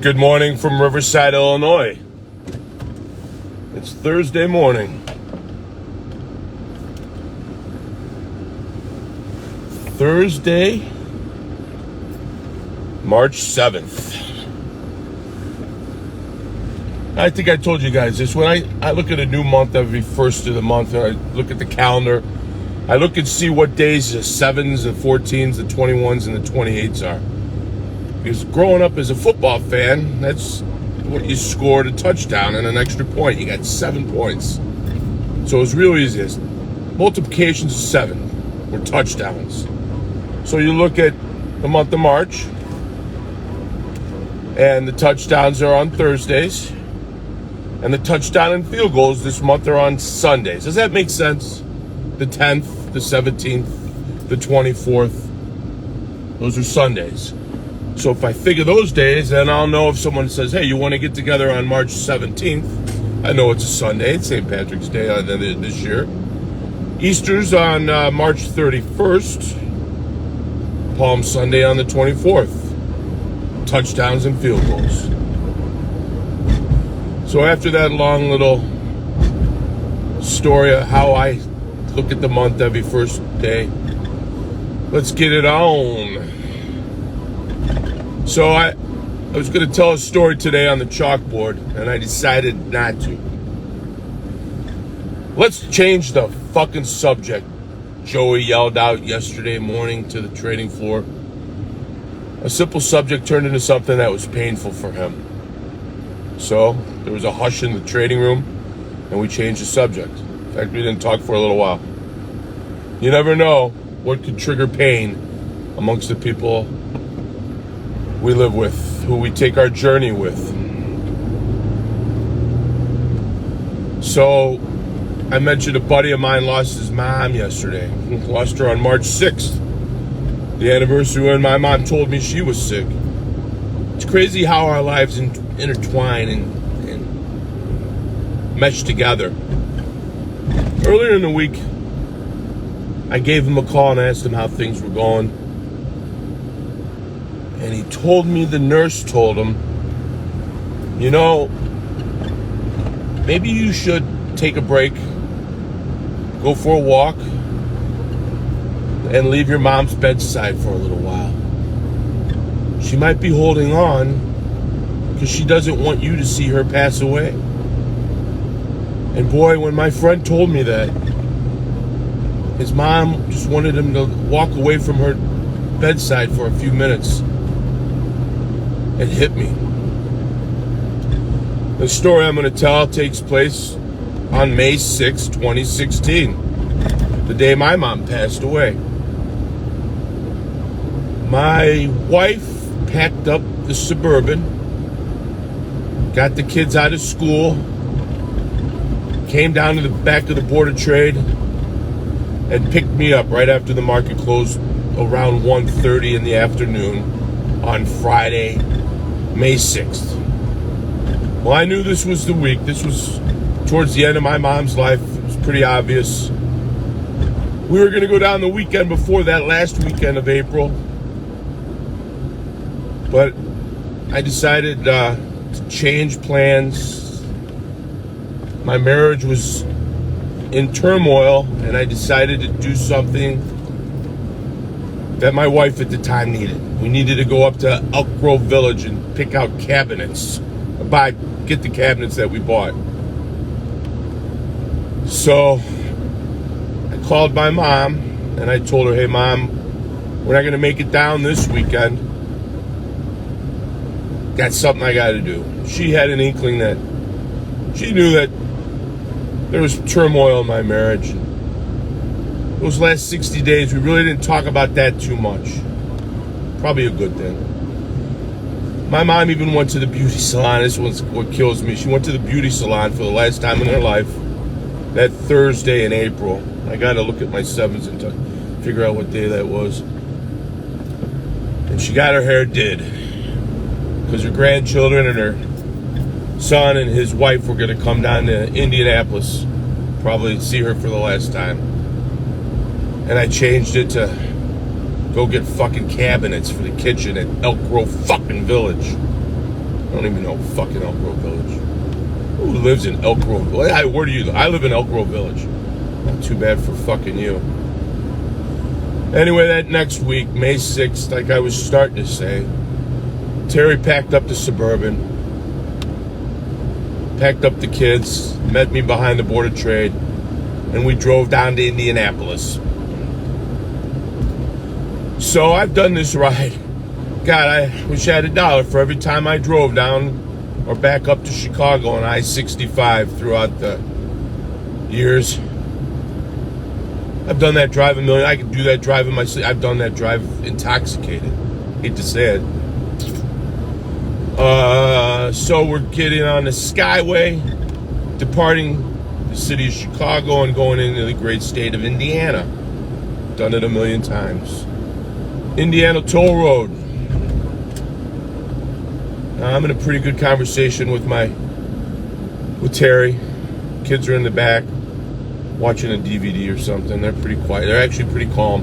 Good morning from Riverside, Illinois. It's Thursday morning. Thursday, March 7th. I think I told you guys this. When I look at a new month every first of the month, and I look at the calendar, I look and see what days the 7s, the 14s, the 21s, and the 28s are. Because growing up as a football fan, that's what you scored a touchdown and an extra point. You got 7 points. So it was real easy. Multiplications of 7 were touchdowns. So you look at the month of March, and the touchdowns are on Thursdays, and the touchdown and field goals this month are on Sundays. Does that make sense? The 10th, the 17th, the 24th, those are Sundays. So if I figure those days, then I'll know if someone says, hey, you want to get together on March 17th? I know it's a Sunday. It's St. Patrick's Day this year. Easter's on March 31st. Palm Sunday on the 24th. Touchdowns and field goals. So after that long little story of how I look at the month every first day, let's get it on. So I was going to tell a story today on the chalkboard, and I decided not to. Let's change the fucking subject, Joey yelled out yesterday morning to the trading floor. A simple subject turned into something that was painful for him. So there was a hush in the trading room, and we changed the subject. In fact, we didn't talk for a little while. You never know what could trigger pain amongst the people we live with, who we take our journey with. So I mentioned a buddy of mine lost his mom yesterday. Lost her on March 6th, the anniversary when my mom told me she was sick. It's crazy how our lives intertwine and mesh together. Earlier in the week, I gave him a call and asked him how things were going. And he told me the nurse told him, you know, maybe you should take a break, go for a walk, and leave your mom's bedside for a little while. She might be holding on because she doesn't want you to see her pass away. And boy, when my friend told me that, his mom just wanted him to walk away from her bedside for a few minutes. It hit me. The story I'm going to tell takes place on May 6, 2016, the day my mom passed away. My wife packed up the Suburban, got the kids out of school, came down to the back of the Board of Trade, and picked me up right after the market closed around 1:30 in the afternoon on Friday, May 6th. Well, I knew this was the week. This was towards the end of my mom's life. It was pretty obvious. We were going to go down the weekend before that, last weekend of April. But I decided to change plans. My marriage was in turmoil, and I decided to do something that my wife at the time needed. We needed to go up to Elk Grove Village and pick out cabinets. Get the cabinets that we bought. So I called my mom and I told her, hey Mom, we're not going to make it down this weekend. Got something I got to do. She had an inkling that she knew that there was turmoil in my marriage. Those last 60 days, we really didn't talk about that too much. Probably a good thing. My mom even went to the beauty salon. This one's what kills me. She went to the beauty salon for the last time in her life that Thursday in April. I got to look at my sevens and figure out what day that was. And she got her hair did. Because her grandchildren and her son and his wife were going to come down to Indianapolis, probably see her for the last time. And I changed it to go get fucking cabinets for the kitchen at Elk Grove fucking Village. I don't even know fucking Elk Grove Village. Who lives in Elk Grove? Where do you live? I live in Elk Grove Village. Not too bad for fucking you. Anyway, that next week, May 6th, like I was starting to say, Terry packed up the Suburban, packed up the kids, met me behind the Board of Trade, and we drove down to Indianapolis. So I've done this ride. God, I wish I had $1 for every time I drove down or back up to Chicago on I-65 throughout the years. I've done that drive a million. I could do that drive in my sleep. I've done that drive intoxicated. Hate to say it. So we're getting on the Skyway, departing the city of Chicago and going into the great state of Indiana. Done it a million times. Indiana Toll Road. Now, I'm in a pretty good conversation with Terry. Kids are in the back watching a DVD or something. They're pretty quiet. They're actually pretty calm.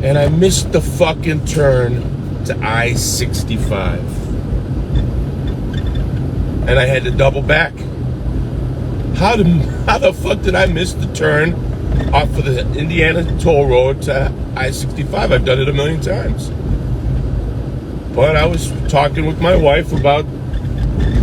And I missed the fucking turn to I-65. And I had to double back. How the fuck did I miss the turn off of the Indiana Toll Road to I-65? I've done it a million times. But I was talking with my wife about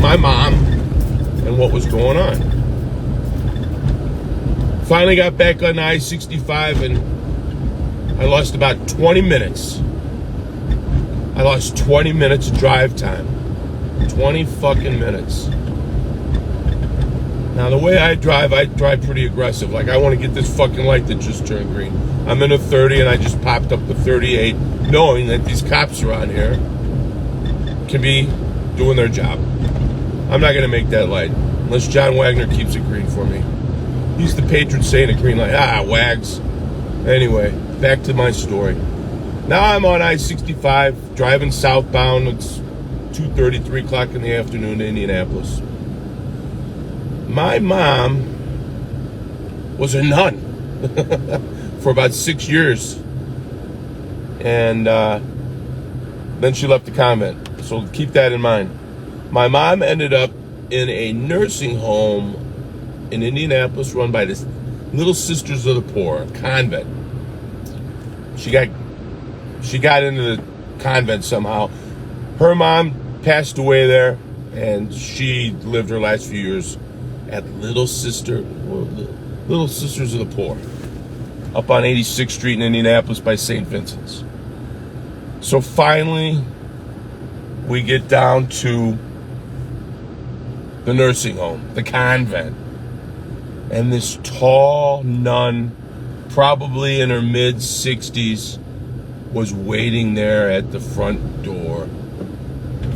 my mom and what was going on. Finally got back on I-65 and I lost about 20 minutes. I lost 20 minutes of drive time. 20 fucking minutes. Now the way I drive pretty aggressive. Like I want to get this fucking light that just turned green. I'm in a 30 and I just popped up the 38 knowing that these cops around here can be doing their job. I'm not going to make that light unless John Wagner keeps it green for me. He's the patron saint of green light. Wags. Anyway, back to my story. Now I'm on I-65, driving southbound. It's 2:30, 3 o'clock in the afternoon to Indianapolis. My mom was a nun for about 6 years. And then she left the convent. So keep that in mind. My mom ended up in a nursing home in Indianapolis run by the Little Sisters of the Poor, a convent. She got into the convent somehow. Her mom passed away there, and she lived her last few years at Little Sisters of the Poor, up on 86th Street in Indianapolis by St. Vincent's. So finally, we get down to the nursing home, the convent. And this tall nun, probably in her mid-60s, was waiting there at the front door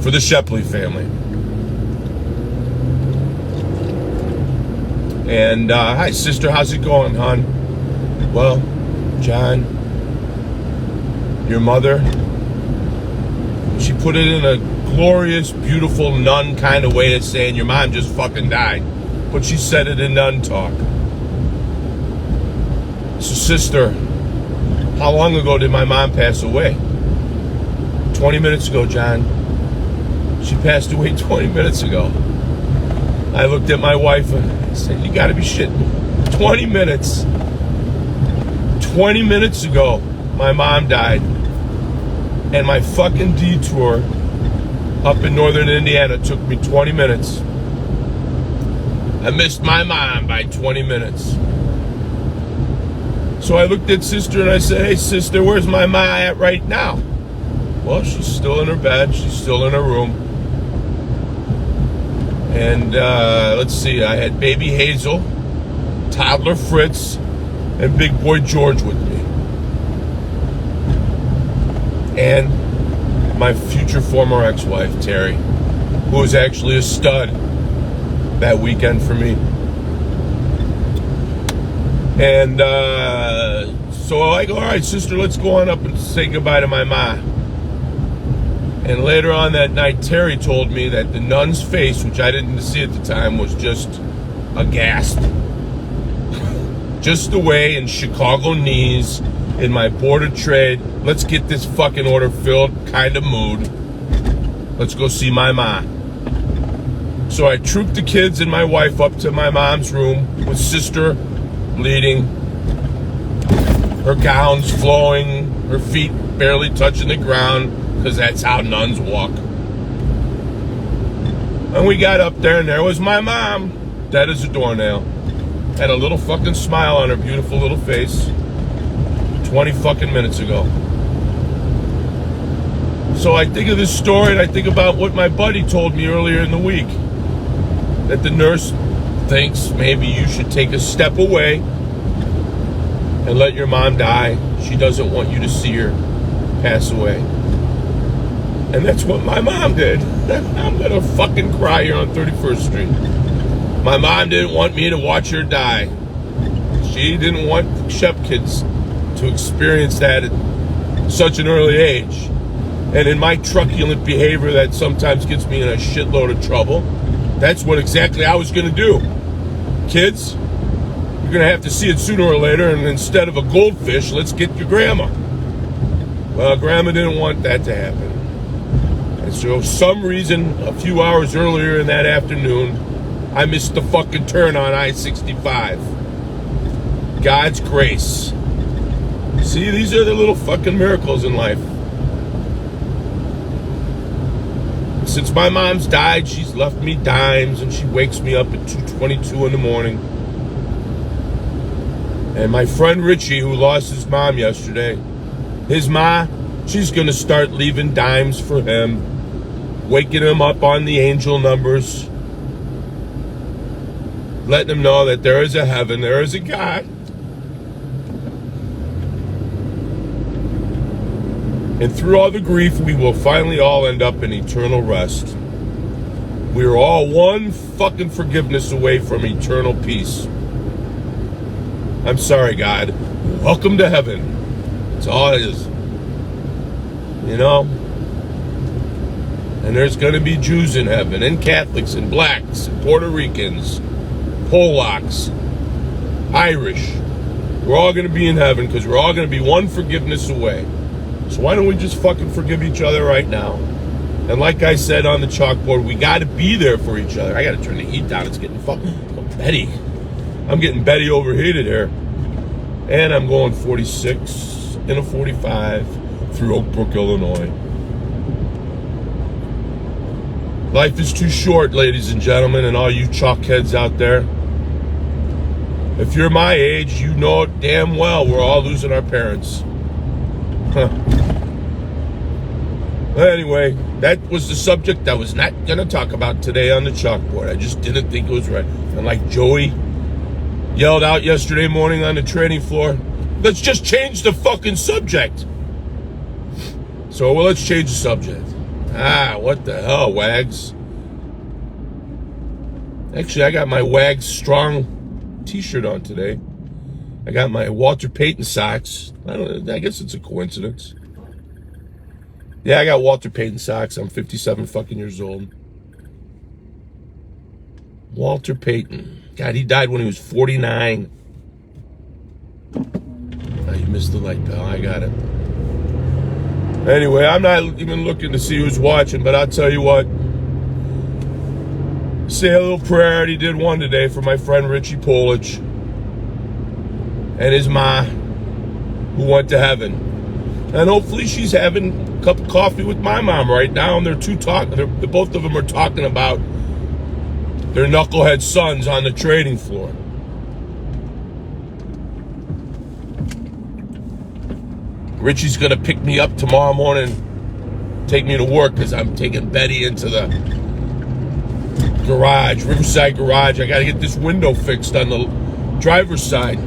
for the Shepley family. And, hi, sister, how's it going, hon? Well, John, your mother, she put it in a glorious, beautiful nun kind of way of saying your mom just fucking died. But she said it in nun talk. So, sister, how long ago did my mom pass away? 20 minutes ago, John. She passed away 20 minutes ago. I looked at my wife and said, you gotta be shitting me. 20 minutes. 20 minutes ago, my mom died. And my fucking detour up in northern Indiana took me 20 minutes. I missed my mom by 20 minutes. So I looked at sister and I said, hey sister, where's my ma at right now? Well, she's still in her bed. She's still in her room. And let's see, I had baby Hazel, toddler Fritz, and big boy George with me. And my future former ex-wife, Terry, who was actually a stud that weekend for me. And so I go, all right, sister, let's go on up and say goodbye to my ma. And later on that night, Terry told me that the nun's face, which I didn't see at the time, was just aghast. Just the way in Chicago knees, in my Board of Trade, let's get this fucking order filled kind of mood. Let's go see my ma. So I trooped the kids and my wife up to my mom's room with sister bleeding, her gowns flowing, her feet barely touching the ground, because that's how nuns walk. And we got up there and there was my mom, dead as a doornail. Had a little fucking smile on her beautiful little face 20 fucking minutes ago. So I think of this story and I think about what my buddy told me earlier in the week. That the nurse thinks maybe you should take a step away and let your mom die. She doesn't want you to see her pass away. And that's what my mom did. I'm gonna fucking cry here on 31st Street. My mom didn't want me to watch her die. She didn't want Shep kids to experience that at such an early age. And in my truculent behavior that sometimes gets me in a shitload of trouble, that's what exactly I was gonna do. Kids, you're gonna have to see it sooner or later, and instead of a goldfish, let's get your grandma. Well, grandma didn't want that to happen. And so some reason, a few hours earlier in that afternoon, I missed the fucking turn on I-65. God's grace. See, these are the little fucking miracles in life. Since my mom's died, she's left me dimes, and she wakes me up at 2:22 in the morning. And my friend Richie, who lost his mom yesterday, his ma, she's gonna start leaving dimes for him, waking him up on the angel numbers, letting him know that there is a heaven, there is a God. And through all the grief, we will finally all end up in eternal rest. We are all one fucking forgiveness away from eternal peace. I'm sorry, God. Welcome to heaven. That's all it is. You know? And there's going to be Jews in heaven, and Catholics, and blacks, and Puerto Ricans, Polacks, Irish. We're all going to be in heaven because we're all going to be one forgiveness away. So why don't we just fucking forgive each other right now? And like I said on the chalkboard, we got to be there for each other. I got to turn the heat down. It's getting fucking Betty. I'm getting Betty overheated here. And I'm going 46 in a 45 through Oak Brook, Illinois. Life is too short, ladies and gentlemen, and all you chalkheads out there. If you're my age, you know it damn well we're all losing our parents. Huh. Well, anyway, that was the subject I was not going to talk about today on the chalkboard. I just didn't think it was right. And like Joey yelled out yesterday morning on the training floor, let's just change the fucking subject. So, well, let's change the subject. What the hell, Wags? Actually, I got my Wags Strong t-shirt on today. I got my Walter Payton socks. I guess it's a coincidence. Yeah, I got Walter Payton socks. I'm 57 fucking years old. Walter Payton. God, he died when he was 49. Oh, you missed the light, pal. I got it. Anyway, I'm not even looking to see who's watching, but I'll tell you what. Say a little prayer. I already did one today for my friend Richie Polich and his ma, who went to heaven. And hopefully she's having a cup of coffee with my mom right now, and both of them are talking about their knucklehead sons on the trading floor. Richie's gonna pick me up tomorrow morning, take me to work, because I'm taking Betty into the garage, Riverside Garage. I gotta get this window fixed on the driver's side.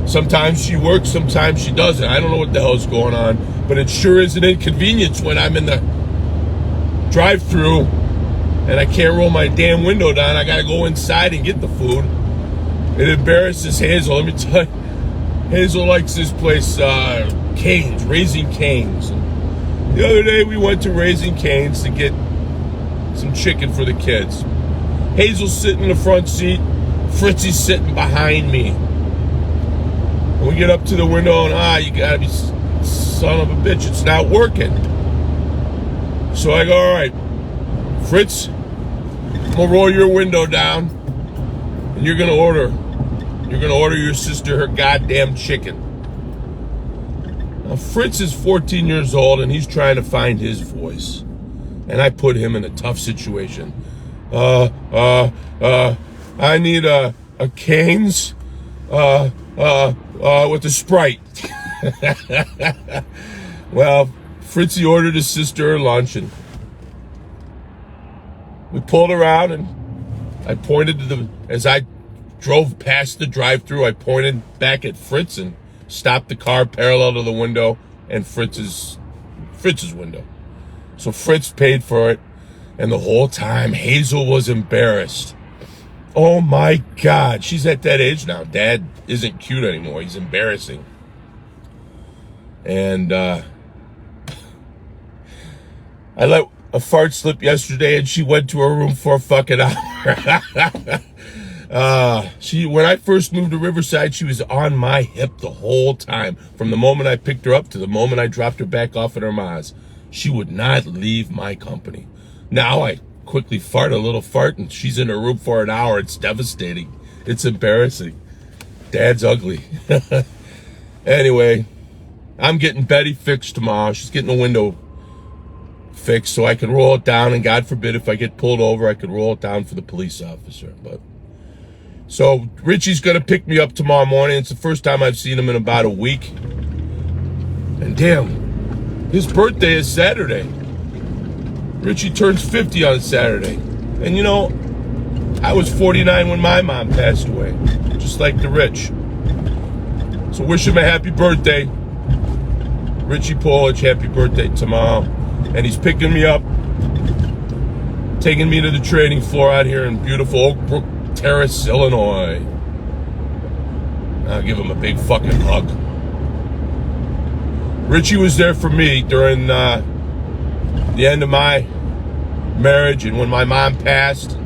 Sometimes she works, sometimes she doesn't. I don't know what the hell's going on, but it sure is an inconvenience when I'm in the drive-thru and I can't roll my damn window down. I gotta go inside and get the food. It embarrasses Hazel. Let me tell you, Hazel likes this place, Cane's, Raising Cane's. And the other day we went to Raising Cane's to get some chicken for the kids. Hazel's sitting in the front seat, Fritzy's sitting behind me. And we get up to the window and, you gotta be son of a bitch, it's not working. So I go, all right, Fritz, I'm gonna roll your window down, and you're gonna order your sister her goddamn chicken. Now, Fritz is 14 years old, and he's trying to find his voice, and I put him in a tough situation. I need a Cane's, with a Sprite. Well, Fritzy ordered his sister her lunch, and we pulled around, and I pointed as I drove past the drive-thru, I pointed back at Fritz and stopped the car parallel to the window and Fritz's window. So Fritz paid for it, and the whole time Hazel was embarrassed. Oh my God, she's at that age now. Dad isn't cute anymore. He's embarrassing. And I let a fart slip yesterday, and she went to her room for a fucking hour. When I first moved to Riverside, she was on my hip the whole time. From the moment I picked her up to the moment I dropped her back off at her ma's. She would not leave my company. Now I quickly fart a little fart, and she's in her room for an hour. It's devastating. It's embarrassing. Dad's ugly. Anyway, I'm getting Betty fixed tomorrow. She's getting the window fixed so I can roll it down, and God forbid if I get pulled over, I could roll it down for the police officer. But so Richie's gonna pick me up tomorrow morning. It's the first time I've seen him in about a week. And damn, his birthday is Saturday. Richie turns 50 on Saturday. And you know, I was 49 when my mom passed away, just like the rich. So wish him a happy birthday. Richie Polich, happy birthday tomorrow. And he's picking me up, taking me to the trading floor out here in beautiful Oak Brook Terrace, Illinois. I'll give him a big fucking hug. Richie was there for me during the end of my marriage, and when my mom passed,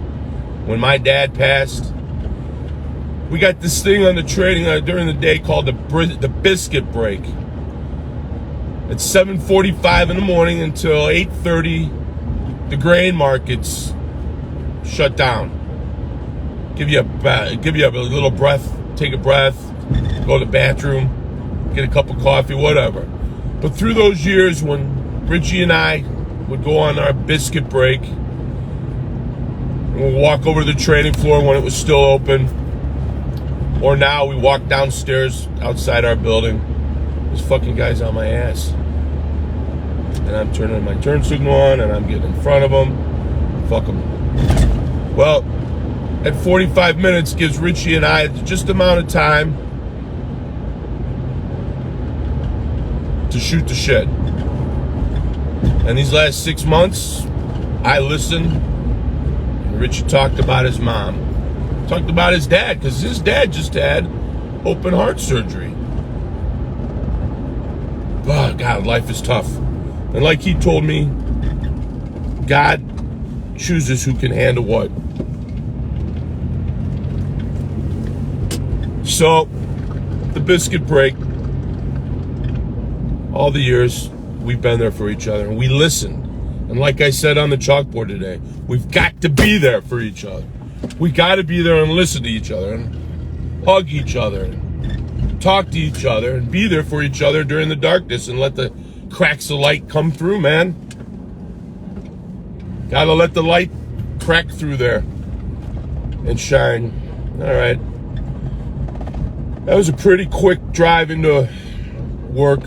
when my dad passed. We got this thing on the trading during the day called the biscuit break. It's 7:45 in the morning until 8:30. The grain markets shut down. Give you a little breath, take a breath, go to the bathroom, get a cup of coffee, whatever. But through those years when Richie and I would go on our biscuit break, and we'd walk over to the trading floor when it was still open, or now we walk downstairs outside our building. This fucking guy's on my ass. And I'm turning my turn signal on, and I'm getting in front of him. Fuck him. Well, at 45 minutes gives Richie and I just amount of time to shoot the shit. And these last 6 months, I listened, and Richie talked about his mom. Talked about his dad, because his dad just had open heart surgery. Oh, God, life is tough. And like he told me, God chooses who can handle what. So, the biscuit break, all the years we've been there for each other, and we listened. And like I said on the chalkboard today, we've got to be there for each other. We got to be there and listen to each other, and hug each other, and talk to each other, and be there for each other during the darkness, and let the cracks of light come through, man. Gotta let the light crack through there and shine. All right. That was a pretty quick drive into work.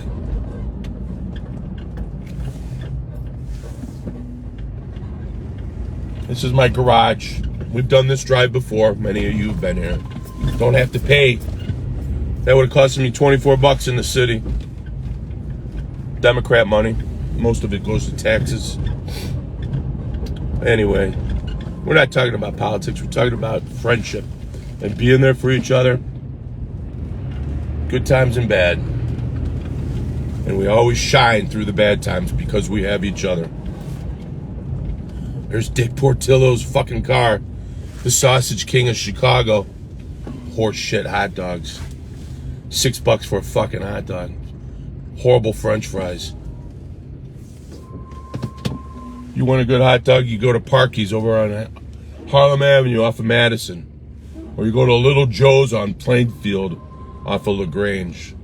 This is my garage. We've done this drive before. Many of you have been here. Don't have to pay. That would have cost me $24 in the city. Democrat money. Most of it goes to taxes. Anyway, we're not talking about politics. We're talking about friendship and being there for each other. Good times and bad. And we always shine through the bad times because we have each other. There's Dick Portillo's fucking car. The Sausage King of Chicago. Horse shit hot dogs. $6 for a fucking hot dog. Horrible French fries. You want a good hot dog, you go to Parky's over on Harlem Avenue off of Madison. Or you go to Little Joe's on Plainfield off of LaGrange.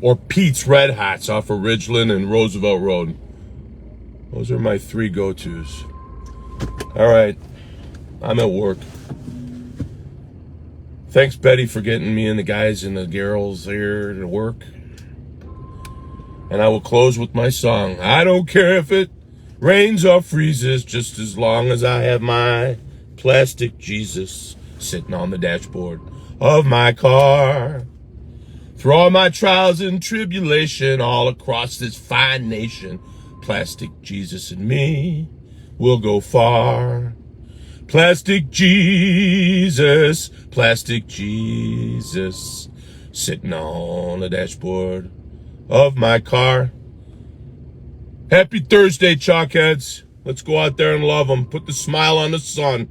Or Pete's Red Hots off of Ridgeland and Roosevelt Road. Those are my 3 go-tos. All right, I'm at work. Thanks, Betty, for getting me and the guys and the girls here to work. And I will close with my song. I don't care if it rains or freezes, just as long as I have my plastic Jesus sitting on the dashboard of my car. Through all my trials and tribulation all across this fine nation, plastic Jesus and me will go far. Plastic Jesus, sitting on the dashboard of my car. Happy Thursday, Chalkheads. Let's go out there and love them. Put the smile on the sun.